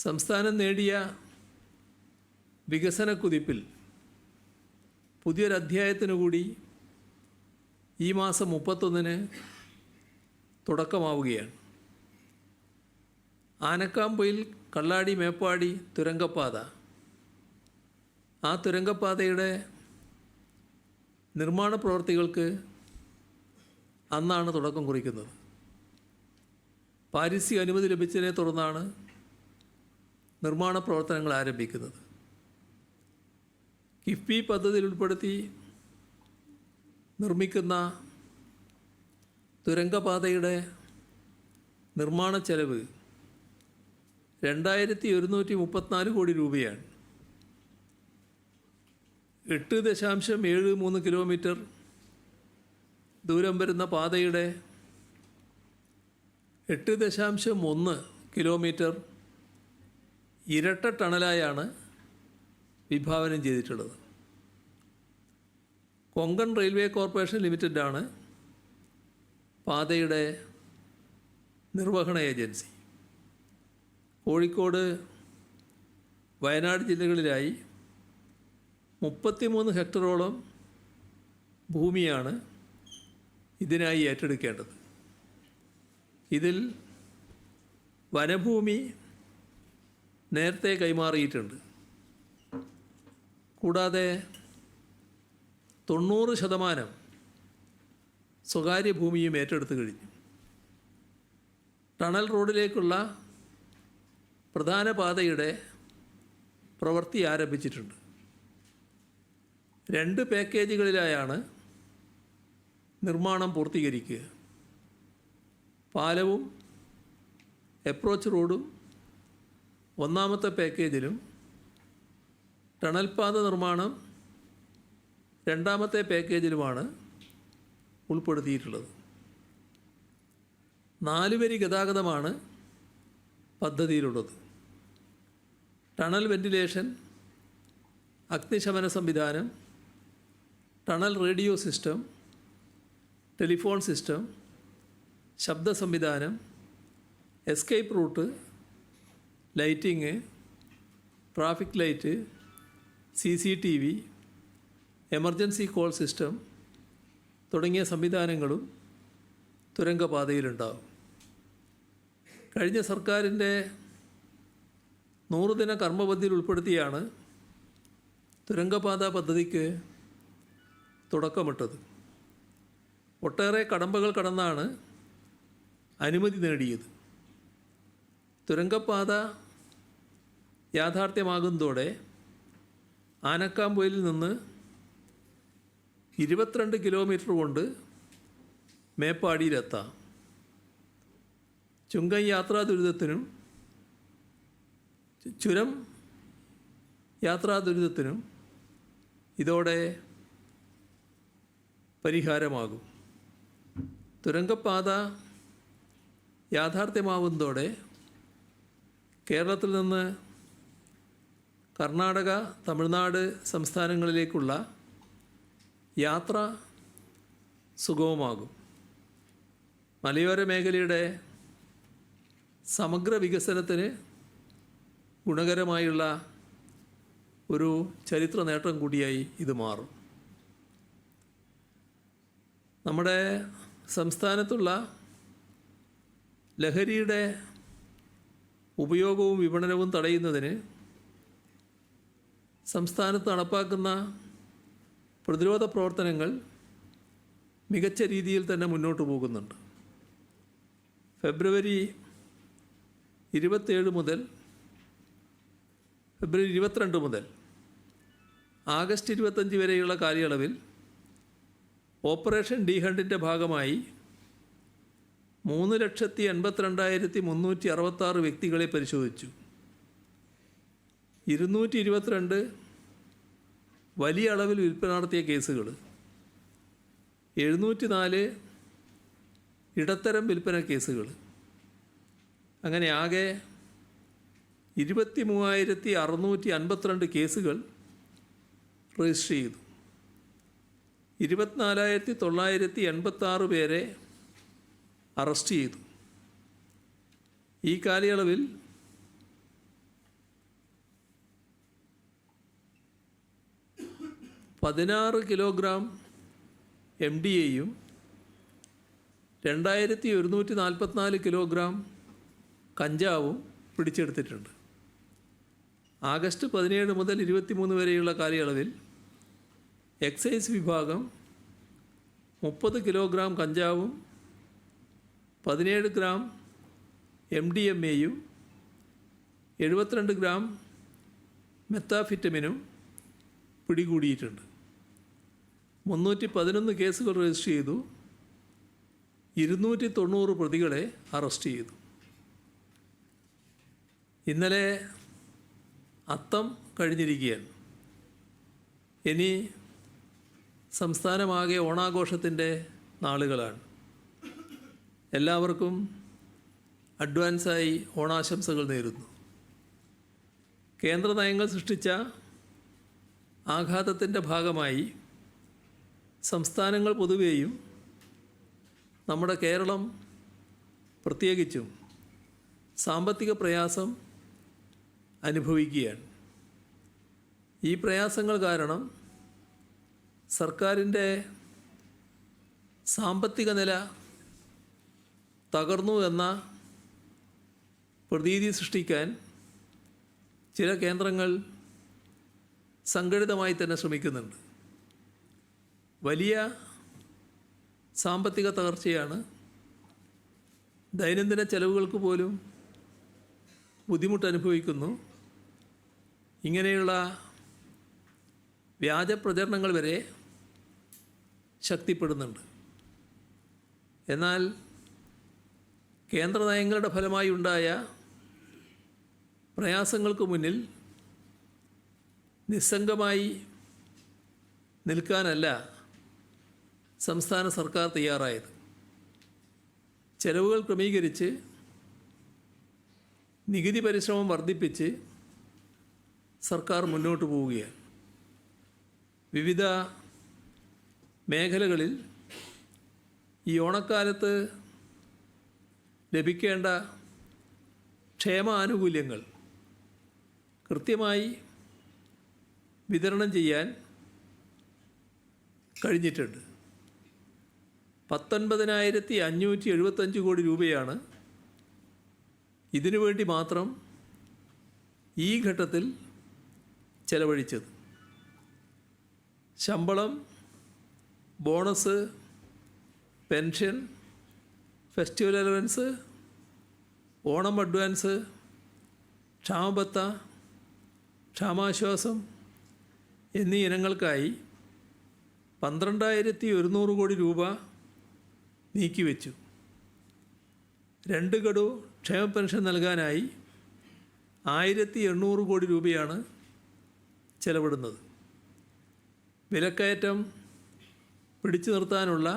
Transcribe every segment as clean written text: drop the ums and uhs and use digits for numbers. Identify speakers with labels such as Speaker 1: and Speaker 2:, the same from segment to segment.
Speaker 1: സംസ്ഥാനം നേടിയ വികസന കുതിപ്പിൽ പുതിയൊരധ്യായത്തിനു കൂടി ഈ മാസം 31-ന് തുടക്കമാവുകയാണ്. ആനക്കാംപൊയിൽ കള്ളാടി മേപ്പാടി തുരങ്കപ്പാത, ആ തുരങ്കപ്പാതയുടെ നിർമ്മാണ പ്രവൃത്തികൾക്ക് അന്നാണ് തുടക്കം കുറിക്കുന്നത്. പാരിസ്ഥിതിക അനുമതി ലഭിച്ചതിനെ തുടർന്നാണ് നിർമ്മാണ പ്രവർത്തനങ്ങൾ ആരംഭിക്കുന്നത്. കിഫ്ബി പദ്ധതിയിൽ ഉൾപ്പെടുത്തി നിർമ്മിക്കുന്ന തുരങ്കപാതയുടെ നിർമ്മാണ ചെലവ് 2134 കോടി രൂപയാണ്. 8.73 കിലോമീറ്റർ ദൂരം വരുന്ന പാതയുടെ 8.1 കിലോമീറ്റർ ഇരട്ട ടണലായാണ് വിഭാവനം ചെയ്തിട്ടുള്ളത്. കൊങ്കൺ റെയിൽവേ കോർപ്പറേഷൻ ലിമിറ്റഡാണ് പാതയുടെ നിർവഹണ ഏജൻസി. കോഴിക്കോട്, വയനാട് ജില്ലകളിലായി 33 ഹെക്ടറോളം ഭൂമിയാണ് ഇതിനായി ഏറ്റെടുക്കേണ്ടത്. ഇതിൽ വനഭൂമി നേരത്തെ കൈമാറിയിട്ടുണ്ട്. കൂടാതെ 90% സ്വകാര്യ ഭൂമിയും ഏറ്റെടുത്ത് കഴിഞ്ഞു. ടണൽ റോഡിലേക്കുള്ള പ്രധാന പാതയുടെ പ്രവൃത്തി ആരംഭിച്ചിട്ടുണ്ട്. 2 പാക്കേജുകളിലായാണ് നിർമ്മാണം പൂർത്തീകരിക്കുക. പാലവും അപ്രോച്ച് റോഡും ഒന്നാമത്തെ പാക്കേജിലും, ടണൽ പാത നിർമ്മാണം രണ്ടാമത്തെ പാക്കേജിലുമാണ് ഉൾപ്പെടുത്തിയിട്ടുള്ളത്. 4 വരി ഗതാഗതമാണ് പദ്ധതിയിലുള്ളത്. ടണൽ വെന്റിലേഷൻ, അഗ്നിശമന സംവിധാനം, tunnel radio system, telephone system, ശബ്ദ സംവിധാനം, escape root, lighting, traffic light, CCTV, emergency call system തുടങ്ങിയ സംവിധാനങ്ങളും തുരങ്കപാതയിലുണ്ടാകും. കഴിഞ്ഞ സർക്കാരിൻ്റെ 100 ദിന കർമ്മപദ്ധതിയിൽ ഉൾപ്പെടുത്തിയാണ് തുരങ്കപാത പദ്ധതിക്ക് തുടക്കമിട്ടത്. ഒട്ടേറെ കടമ്പകൾ കടന്നാണ് അനുമതി നേടിയത്. തുരങ്കപാത യാഥാർത്ഥ്യമാകുന്നതോടെ ആനക്കാംപൊയിലിൽ നിന്ന് 22 കിലോമീറ്റർ കൊണ്ട് മേപ്പാടിയിലെത്താം. ചുങ്കം യാത്രാ ദുരിതത്തിനും ചുരം യാത്രാ ദുരിതത്തിനും ഇതോടെ പരിഹാരമാകും. തുരങ്കപ്പാത യാഥാർത്ഥ്യമാവുന്നതോടെ കേരളത്തിൽ നിന്ന് കർണാടക, തമിഴ്നാട് സംസ്ഥാനങ്ങളിലേക്കുള്ള യാത്ര സുഗമമാകും. മലയോര മേഖലയുടെ സമഗ്ര വികസനത്തിന് ഗുണകരമായുള്ള ഒരു ചരിത്ര നേട്ടം കൂടിയായി ഇത് മാറും. നമ്മുടെ സംസ്ഥാനത്തുള്ള ലഹരിയുടെ ഉപയോഗവും വിപണനവും തടയുന്നതിന് സംസ്ഥാനത്ത് നടപ്പാക്കുന്ന പ്രതിരോധ പ്രവർത്തനങ്ങൾ മികച്ച രീതിയിൽ തന്നെ മുന്നോട്ട് പോകുന്നുണ്ട്. ഫെബ്രുവരി 22 മുതൽ ഫെബ്രുവരി 22 മുതൽ ആഗസ്റ്റ് 25 വരെയുള്ള കാലയളവിൽ ഓപ്പറേഷൻ ഡി ഹണ്ടിൻ്റെ ഭാഗമായി 3,82,366 വ്യക്തികളെ പരിശോധിച്ചു. 222 വലിയ അളവിൽ വിൽപ്പന നടത്തിയ കേസുകൾ, 704 ഇടത്തരം വിൽപ്പന കേസുകൾ, അങ്ങനെ ആകെ 23,652 കേസുകൾ രജിസ്റ്റർ ചെയ്തു. 24,986 പേരെ അറസ്റ്റ് ചെയ്തു. ഈ കാലയളവിൽ 16 കിലോഗ്രാം MDAയും 2144 കിലോഗ്രാം കഞ്ചാവും പിടിച്ചെടുത്തിട്ടുണ്ട്. ആഗസ്റ്റ് 17 മുതൽ 23 വരെയുള്ള കാലയളവിൽ എക്സൈസ് വിഭാഗം 30 കിലോഗ്രാം കഞ്ചാവും 17 ഗ്രാം MDMAയും 72 ഗ്രാം മെത്താഫിറ്റമിനും പിടികൂടിയിട്ടുണ്ട്. 311 കേസുകൾ രജിസ്റ്റർ ചെയ്തു. 290 പ്രതികളെ അറസ്റ്റ് ചെയ്തു. ഇന്നലെ അത്തം കഴിഞ്ഞിരിക്കുകയാണ്. ഇനി സംസ്ഥാനമാകെ ഓണാഘോഷത്തിൻ്റെ നാളുകളാണ്. എല്ലാവർക്കും അഡ്വാൻസായി ഓണാശംസകൾ നേരുന്നു. കേന്ദ്ര നയങ്ങൾ സൃഷ്ടിച്ച ആഘാതത്തിൻ്റെ ഭാഗമായി സംസ്ഥാനങ്ങൾ പൊതുവെയും നമ്മുടെ കേരളം പ്രത്യേകിച്ചും സാമ്പത്തിക പ്രയാസം അനുഭവിക്കുകയാണ്. ഈ പ്രയാസങ്ങൾ കാരണം സർക്കാരിൻ്റെ സാമ്പത്തിക നില തകർന്നു എന്ന പ്രതീതി സൃഷ്ടിക്കാൻ ചില കേന്ദ്രങ്ങൾ സംഘടിതമായി തന്നെ ശ്രമിക്കുന്നുണ്ട്. വലിയ സാമ്പത്തിക തകർച്ചയാണ്. ദൈനംദിന ചെലവുകൾക്ക് പോലും ബുദ്ധിമുട്ട് അനുഭവിക്കുന്നു. ഇങ്ങനെയുള്ള വ്യാജ പ്രചരണങ്ങൾ വരെ ശക്തിപ്പെടുന്നുണ്ട്. എന്നാൽ കേന്ദ്ര നയങ്ങളുടെ ഫലമായി ഉണ്ടായ പ്രയാസങ്ങൾക്ക് മുന്നിൽ നിസ്സംഗമായി നിൽക്കാനല്ല സംസ്ഥാന സർക്കാർ തയ്യാറായത്. ചെലവുകൾ ക്രമീകരിച്ച് നികുതി പരിശ്രമം വർദ്ധിപ്പിച്ച് സർക്കാർ മുന്നോട്ട് പോവുകയാണ്. വിവിധ മേഖലകളിൽ ഈ ഓണക്കാലത്ത് ലഭിക്കേണ്ട ക്ഷേമ ആനുകൂല്യങ്ങൾ കൃത്യമായി വിതരണം ചെയ്യാൻ കഴിഞ്ഞിട്ടുണ്ട്. 19,575 കോടി രൂപയാണ് ഇതിനുവേണ്ടി മാത്രം ഈ ഘട്ടത്തിൽ ചെലവഴിച്ചത്. ശമ്പളം, bonus, pension, festival allowance, Onam advance, ക്ഷാമബത്ത, ക്ഷാമാശ്വാസം എന്നീ ഇനങ്ങൾക്കായി 12,100 കോടി രൂപ നീക്കിവെച്ചു. 2 ഗഡു ക്ഷേമ പെൻഷൻ നൽകാനായി 1,800 കോടി രൂപയാണ് ചെലവിടുന്നത്. വിലക്കയറ്റം പിടിച്ചു നിർത്താനുള്ള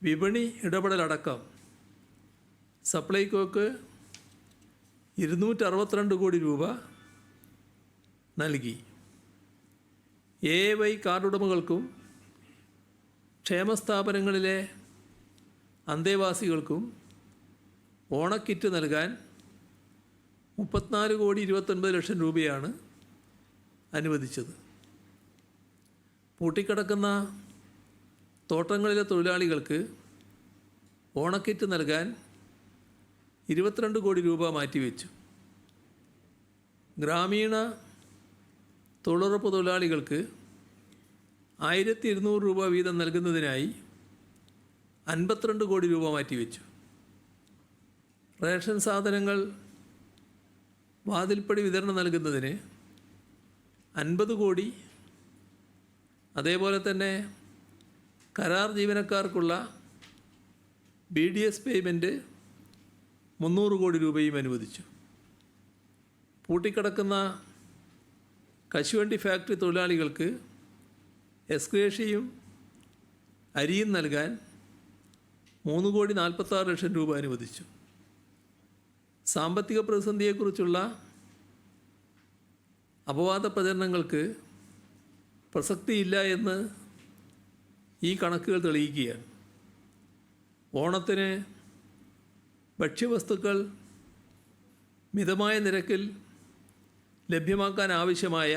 Speaker 1: വിപണി ഇടപെടലടക്കം സപ്ലൈകോക്ക് 262 കോടി രൂപ നൽകി. AAY കാർഡുടമകൾക്കും ക്ഷേമസ്ഥാപനങ്ങളിലെ അന്തേവാസികൾക്കും ഓണക്കിറ്റ് നൽകാൻ 34,29,00,000 രൂപയാണ് അനുവദിച്ചത്. പൂട്ടിക്കിടക്കുന്ന തോട്ടങ്ങളിലെ തൊഴിലാളികൾക്ക് ഓണക്കിറ്റ് നൽകാൻ 22 കോടി രൂപ മാറ്റിവെച്ചു. ഗ്രാമീണ തൊഴിലുറപ്പ് തൊഴിലാളികൾക്ക് 1,200 രൂപ വീതം നൽകുന്നതിനായി 52 കോടി രൂപ മാറ്റിവെച്ചു. റേഷൻ സാധനങ്ങൾ വാതിൽപ്പടി വിതരണം നൽകുന്നതിന് 50 കോടി, അതേപോലെ തന്നെ കരാർ ജീവനക്കാർക്കുള്ള BDS പേയ്മെൻറ്റ് 300 കോടി രൂപയും അനുവദിച്ചു. പൂട്ടിക്കിടക്കുന്ന കശുവണ്ടി ഫാക്ടറി തൊഴിലാളികൾക്ക് എക്സ്ഗ്രേഷ്യയും അരിയും നൽകാൻ 3,46,00,000 രൂപ അനുവദിച്ചു. സാമ്പത്തിക പ്രതിസന്ധിയെക്കുറിച്ചുള്ള അപവാദ പ്രചരണങ്ങൾക്ക് പ്രസക്തിയില്ല എന്ന് ഈ കണക്കുകൾ തെളിയിക്കുകയാണ്. ഓണത്തിന് ഭക്ഷ്യവസ്തുക്കൾ മിതമായ നിരക്കിൽ ലഭ്യമാക്കാൻ ആവശ്യമായ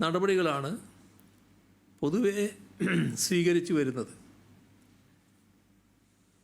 Speaker 1: നടപടികളാണ് പൊതുവെ സ്വീകരിച്ചു വരുന്നത്.